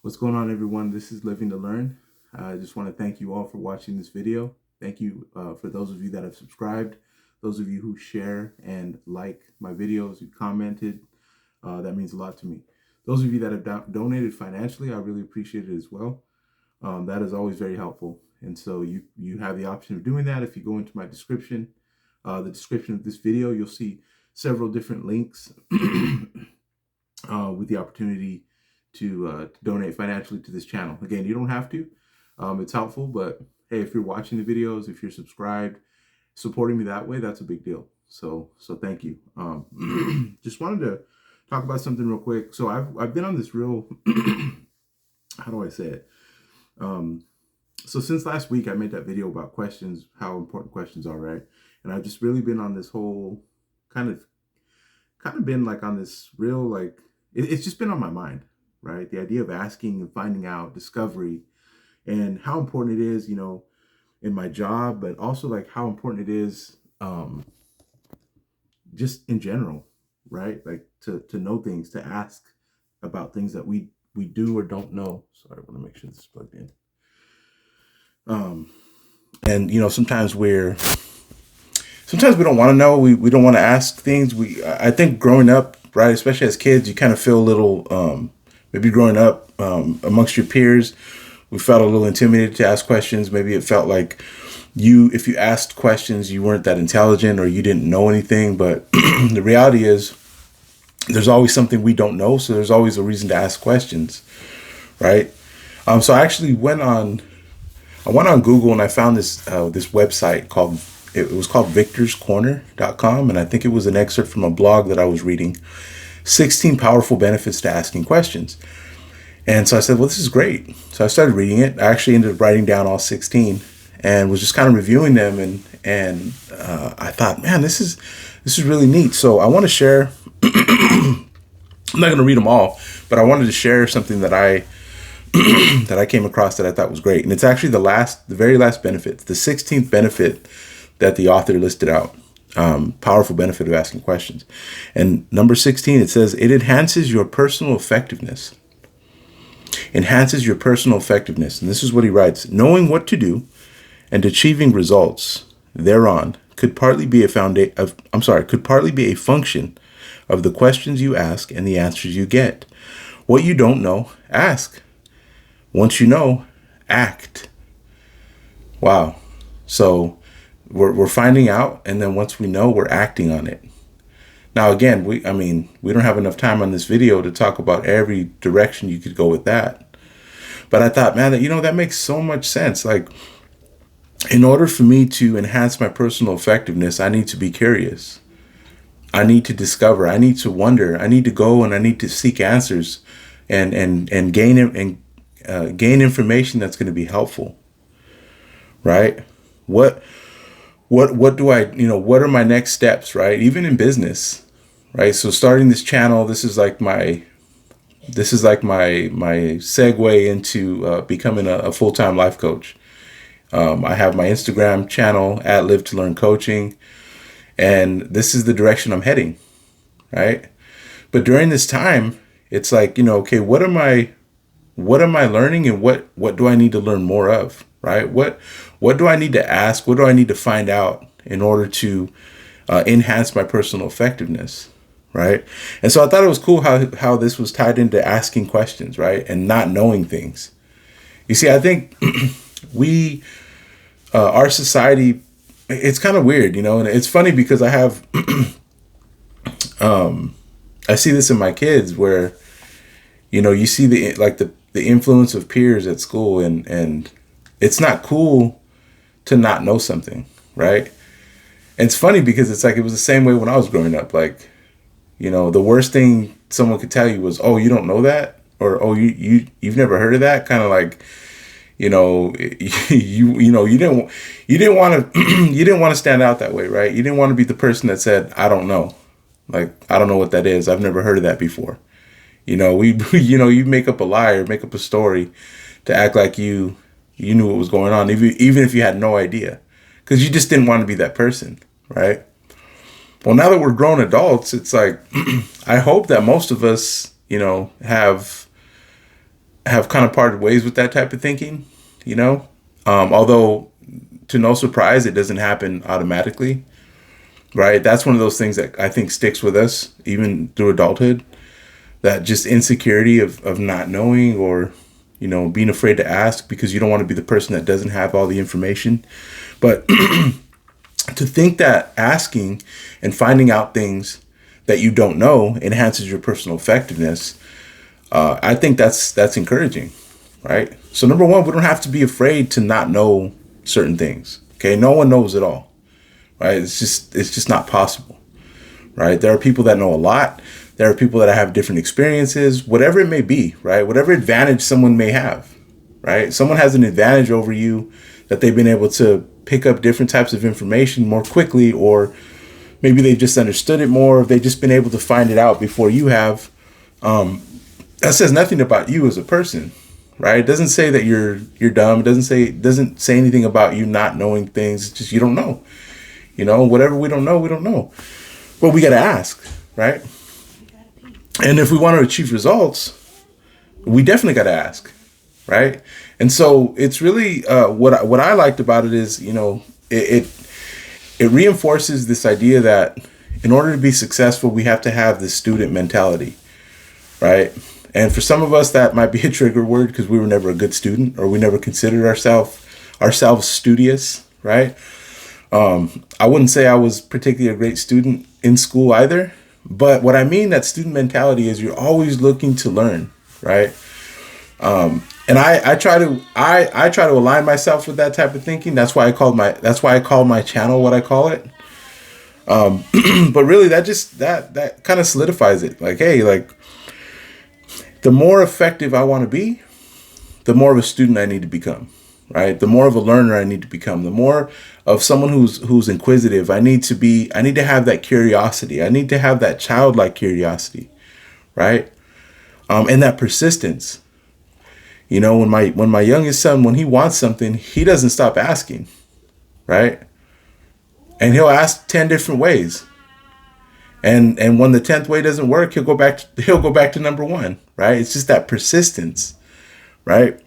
What's going on, everyone? This is Living to Learn. I just want to thank you all for watching this video. Thank you for those of you that have subscribed, those of you who share and like my videos, who commented. That means a lot to me. Those of you that have donated financially, I really appreciate it as well. That is always very helpful. And so you have the option of doing that. If you go into my description, the description of this video, you'll see several different links with the opportunity to donate financially to this channel. Again, you don't have to. It's helpful, but hey, if you're watching the videos, if you're subscribed, supporting me that way, that's a big deal. So thank you. Just wanted to talk about something real quick. So I've been on this real, how do I say it? So since last week, I made that video about questions, how important questions are, right? And I've just really been on this whole kind of been like on this real, like, it's just been on my mind, right? The idea of asking and finding out, discovery, and how important it is, in my job, but also like how important it is just in general, right? Like to know things, to ask about things that we do or don't know. Sorry, I want to make sure this is plugged in. And sometimes we don't want to know. We don't want to ask things. I think growing up, right, especially as kids, you kind of feel a little, maybe growing up amongst your peers, we felt a little intimidated to ask questions. Maybe it felt like if you asked questions, you weren't that intelligent or you didn't know anything. But the reality is there's always something we don't know. So there's always a reason to ask questions, right? So I actually went on Google and I found this website it was called victorscorner.com. And I think it was an excerpt from a blog that I was reading, 16 powerful benefits to asking questions. And so I said, well, this is great. So I started reading it. I actually ended up writing down all 16 and was just kind of reviewing them. And I thought, man, this is really neat. So I want to share, I'm not going to read them all, but I wanted to share something that I came across that I thought was great. And it's actually the very last benefit, the 16th benefit that the author listed out. Powerful benefit of asking questions. And number 16, it says, it enhances your personal effectiveness. Enhances your personal effectiveness. And this is what he writes. Knowing what to do and achieving results thereon could partly be a function of the questions you ask and the answers you get. What you don't know, ask. Once you know, act. Wow. So we're finding out, and then once we know, we're acting on it. Now, again, we don't have enough time on this video to talk about every direction you could go with that. But I thought, man, that makes so much sense. Like, in order for me to enhance my personal effectiveness, I need to be curious. I need to discover. I need to wonder. I need to go and I need to seek answers and gain information that's going to be helpful. Right? What do what are my next steps, right? Even in business, right? So starting this channel, this is like my segue into becoming a full-time life coach. I have my Instagram channel at Live to Learn Coaching, and this is the direction I'm heading, right? But during this time, it's like, okay, what am I learning, and what do I need to learn more of, right? What do I need to ask? What do I need to find out in order to enhance my personal effectiveness, right? And so I thought it was cool how this was tied into asking questions, right? And not knowing things. You see, I think our society, it's kind of weird, and it's funny because I have, I see this in my kids where, you see the influence of peers at school, and it's not cool to not know something, right? And it's funny because it's like it was the same way when I was growing up. Like, the worst thing someone could tell you was, "Oh, you don't know that," or "Oh, you've never heard of that." Kind of like, you didn't want to you didn't want to stand out that way, right? You didn't want to be the person that said, "I don't know," like, "I don't know what that is. I've never heard of that before." You make up a lie or make up a story to act like you knew what was going on, even if you had no idea, because you just didn't want to be that person, right? Well, now that we're grown adults, it's like, I hope that most of us, have have kind of parted ways with that type of thinking, you know. Although, to no surprise, it doesn't happen automatically, right? That's one of those things that I think sticks with us even through adulthood. That just insecurity of not knowing, or being afraid to ask because you don't want to be the person that doesn't have all the information. But to think that asking and finding out things that you don't know enhances your personal effectiveness, I think that's encouraging, right? So number one, we don't have to be afraid to not know certain things. Okay, no one knows it all, right? It's just not possible, right? There are people that know a lot. There are people that have different experiences, whatever it may be, right? Whatever advantage someone may have, right? Someone has an advantage over you that they've been able to pick up different types of information more quickly, or maybe they've just understood it more. If they've just been able to find it out before you have. That says nothing about you as a person, right? It doesn't say that you're dumb. It doesn't say anything about you not knowing things. It's just you don't know. Whatever we don't know, we don't know. But we got to ask, right? And if we want to achieve results, we definitely got to ask, right? And so it's really what I liked about it is, it reinforces this idea that in order to be successful, we have to have this student mentality, right? And for some of us, that might be a trigger word because we were never a good student, or we never considered ourselves studious, right? I wouldn't say I was particularly a great student in school either. But what I mean that student mentality is you're always looking to learn, right? And I try to align myself with that type of thinking. That's why I call my channel what I call it. But really, that kind of solidifies it. Like, hey, like, the more effective I want to be, the more of a student I need to become, right? The more of a learner I need to become, the more of someone who's inquisitive I need to have that curiosity. I need to have that childlike curiosity, right? And that persistence. When my youngest son, when he wants something, he doesn't stop asking, right? And he'll ask 10 different ways. And when the 10th way doesn't work, he'll go back to number one, right? It's just that persistence, right?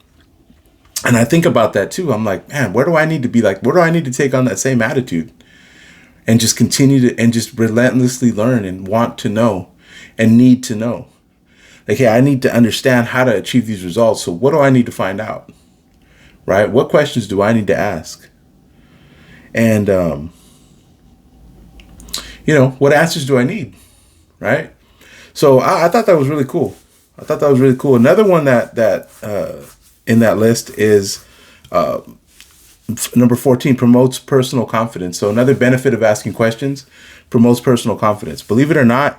And I think about that too. I'm like, man, where do I need to be like? Where do I need to take on that same attitude and just continue to and just relentlessly learn and want to know and need to know? Like, hey, I need to understand how to achieve these results. So what do I need to find out? Right? What questions do I need to ask? And, what answers do I need? Right? So I thought that was really cool. Another one that in that list is number 14, promotes personal confidence. So another benefit of asking questions, promotes personal confidence. Believe it or not,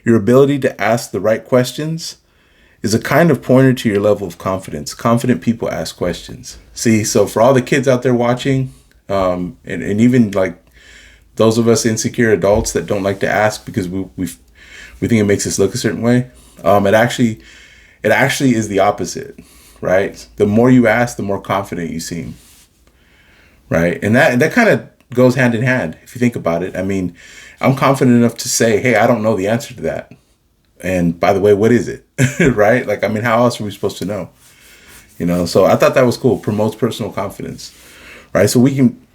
your ability to ask the right questions is a kind of pointer to your level of confidence. Confident people ask questions. See, so for all the kids out there watching, and even like those of us insecure adults that don't like to ask because we think it makes us look a certain way, it actually is the opposite, right? The more you ask, the more confident you seem, right? And that kind of goes hand in hand if you think about it. I mean, I'm confident enough to say, hey, I don't know the answer to that. And by the way, what is it? Right? Like, I mean, how else are we supposed to know? So I thought that was cool. Promotes personal confidence, right? So we can,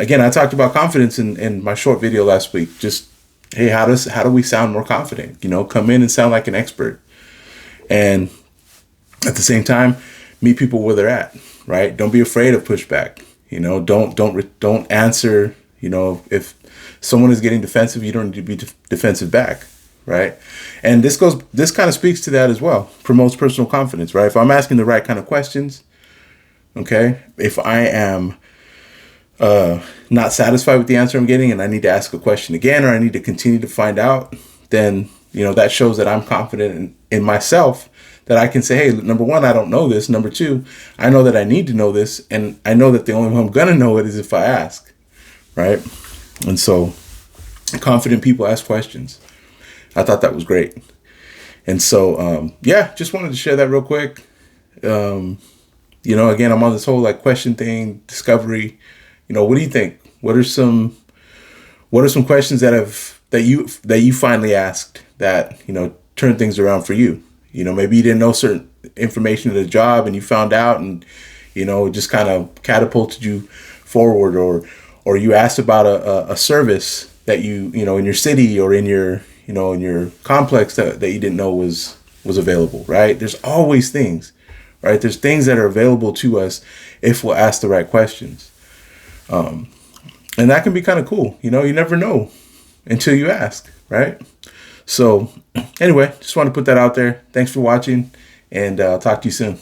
again, I talked about confidence in my short video last week. Just, hey, how do we sound more confident? Come in and sound like an expert. And at the same time, meet people where they're at, right? Don't be afraid of pushback. Don't answer. If someone is getting defensive, you don't need to be defensive back, right? And this kind of speaks to that as well. Promotes personal confidence, right? If I'm asking the right kind of questions, okay. If I am not satisfied with the answer I'm getting, and I need to ask a question again, or I need to continue to find out, then that shows that I'm confident in myself. That I can say, hey, number one, I don't know this. Number two, I know that I need to know this. And I know that the only way I'm going to know it is if I ask, right? And so confident people ask questions. I thought that was great. And so, just wanted to share that real quick. Again, I'm on this whole like question thing, discovery. What do you think? What are some questions that you finally asked that, turned things around for you? Maybe you didn't know information of the job and you found out, and it just kind of catapulted you forward, or you asked about a service that in your city or in your in your complex that you didn't know was available, right? There's always things, right? There's things that are available to us if we'll ask the right questions. And that can be kind of cool. You never know until you ask, right? So anyway, just want to put that out there. Thanks for watching, and I'll talk to you soon.